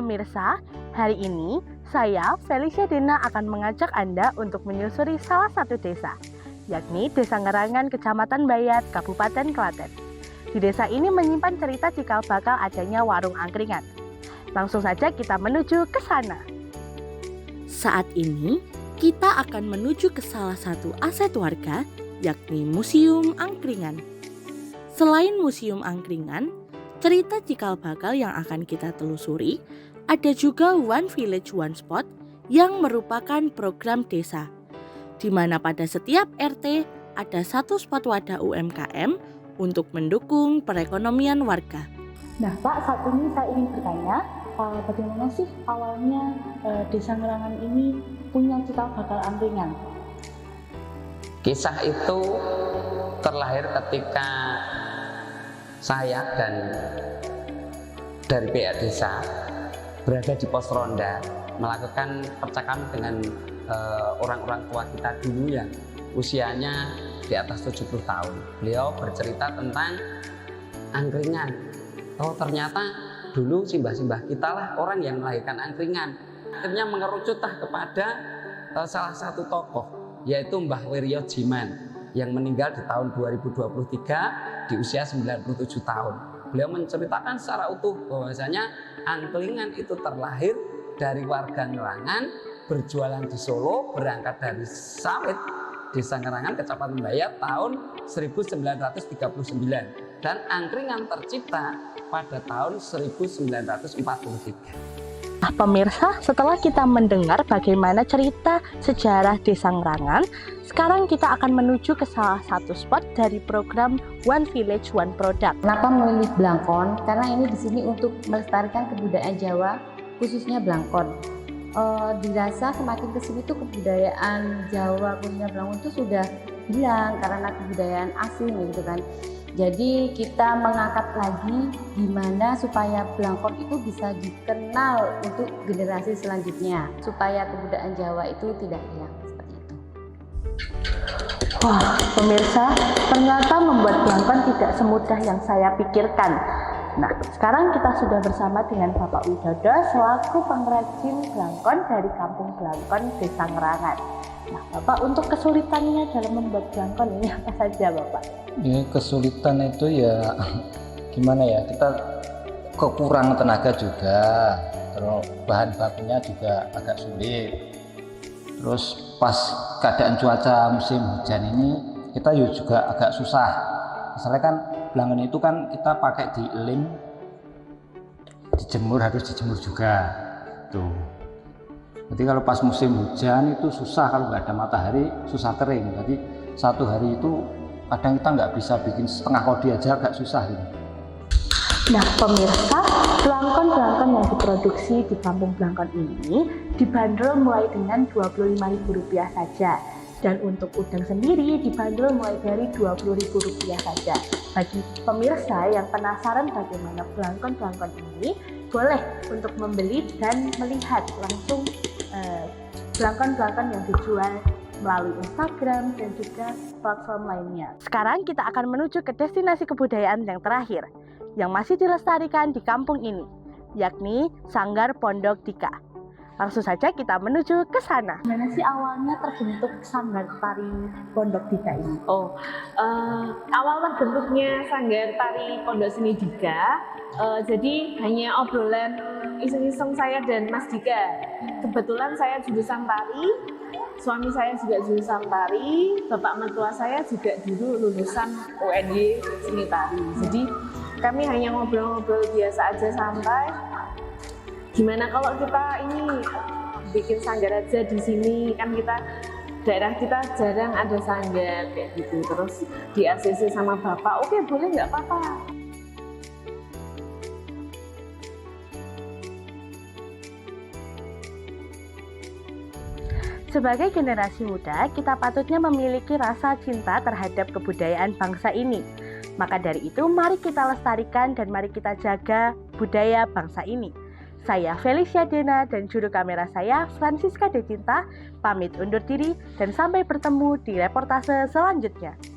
pemirsa, hari ini saya, Felicia Dena, akan mengajak Anda untuk menyusuri salah satu desa, yakni Desa Ngerangan, Kecamatan Bayat, Kabupaten Klaten. Di desa ini menyimpan cerita cikal bakal adanya warung angkringan. Langsung saja kita menuju ke sana. Saat ini, kita akan menuju ke salah satu aset warga, yakni Museum Angkringan. Selain Museum Angkringan, cerita cikal bakal yang akan kita telusuri, ada juga One Village One Spot yang merupakan program desa, di mana pada setiap RT ada satu spot wadah UMKM untuk mendukung perekonomian warga. Nah Pak, saat ini saya ingin bertanya, bagaimana sih awalnya Desa Ngerangan ini punya cikal bakal angkringan? Kisah itu terlahir ketika saya dan dari pihak desa berada di pos ronda melakukan percakapan dengan orang-orang tua kita dulu yang usianya di atas 70 tahun. Beliau bercerita tentang angkringan. Oh, ternyata dulu simbah-simbah kita lah orang yang melahirkan angkringan. Akhirnya mengerucutlah kepada salah satu tokoh, yaitu Mbah Wiryo Jiman yang meninggal di tahun 2023 di usia 97 tahun. Beliau menceritakan secara utuh bahwasanya angkringan itu terlahir dari warga Ngerangan, berjualan di Solo, berangkat dari sawit Desa Ngerangan, Kecamatan Bayat tahun 1939, dan angkringan tercipta pada tahun 1943. Nah, pemirsa, setelah kita mendengar bagaimana cerita sejarah Desa Ngerangan, sekarang kita akan menuju ke salah satu spot dari program One Village One Product. Kenapa memilih Blangkon? Karena ini di sini untuk melestarikan kebudayaan Jawa, khususnya Blangkon. Dirasa semakin kesini tuh kebudayaan Jawa, khususnya Blangkon itu sudah hilang karena kebudayaan asing gitu kan. Jadi kita mengangkat lagi gimana supaya Blangkon itu bisa dikenal untuk generasi selanjutnya, supaya kebudayaan Jawa itu tidak hilang seperti itu. Wah, pemirsa, ternyata membuat Blangkon tidak semudah yang saya pikirkan. Nah, sekarang kita sudah bersama dengan Bapak Widodo selaku pengrajin Blangkon dari Kampung Blangkon, Desa Ngerangan. Nah, Bapak, untuk kesulitannya dalam membuat Blangkon ini apa saja, Bapak? Ini kesulitan itu ya gimana ya, kita kekurangan tenaga juga, terus bahan bakunya juga agak sulit. Terus pas keadaan cuaca musim hujan ini kita juga agak susah. Misalnya kan Blangkon itu kan kita pakai di lem, dijemur, harus dijemur juga tuh. Jadi kalau pas musim hujan itu susah, kalau nggak ada matahari susah kering. Jadi satu hari itu kadang kita nggak bisa bikin setengah kodi aja, agak susah gitu. Nah, pemirsa, Blangkon-Blangkon yang diproduksi di Kampung Blangkon ini dibanderol mulai dengan Rp25.000 saja. Dan untuk udang sendiri dibanderol mulai dari Rp20.000 saja. Bagi pemirsa yang penasaran bagaimana Blangkon-Blangkon ini, boleh untuk membeli dan melihat langsung Blangkon-Blangkon yang dijual melalui Instagram dan juga platform lainnya. Sekarang kita akan menuju ke destinasi kebudayaan yang terakhir, yang masih dilestarikan di kampung ini, yakni Sanggar Pondok Dika. Langsung saja kita menuju ke sana. Gimana sih awalnya terbentuk Sanggar Tari Pondok Dika ini? Awal terbentuknya Sanggar Tari Pondok Seni Dika, jadi hanya obrolan iseng-iseng saya dan Mas Dika. Kebetulan saya jurusan tari, suami saya juga jurusan tari, bapak mertua saya juga dulu lulusan UNY Seni Tari. Jadi kami hanya ngobrol-ngobrol biasa aja santai. Gimana kalau kita ini bikin sanggar aja di sini, kan daerah kita jarang ada sanggar kayak gitu. Terus di ACC sama bapak, oke boleh nggak apa-apa. Sebagai generasi muda, kita patutnya memiliki rasa cinta terhadap kebudayaan bangsa ini. Maka dari itu, mari kita lestarikan dan mari kita jaga budaya bangsa ini. Saya Felicia Dena dan juru kamera saya Francisca Decinta pamit undur diri dan sampai bertemu di reportase selanjutnya.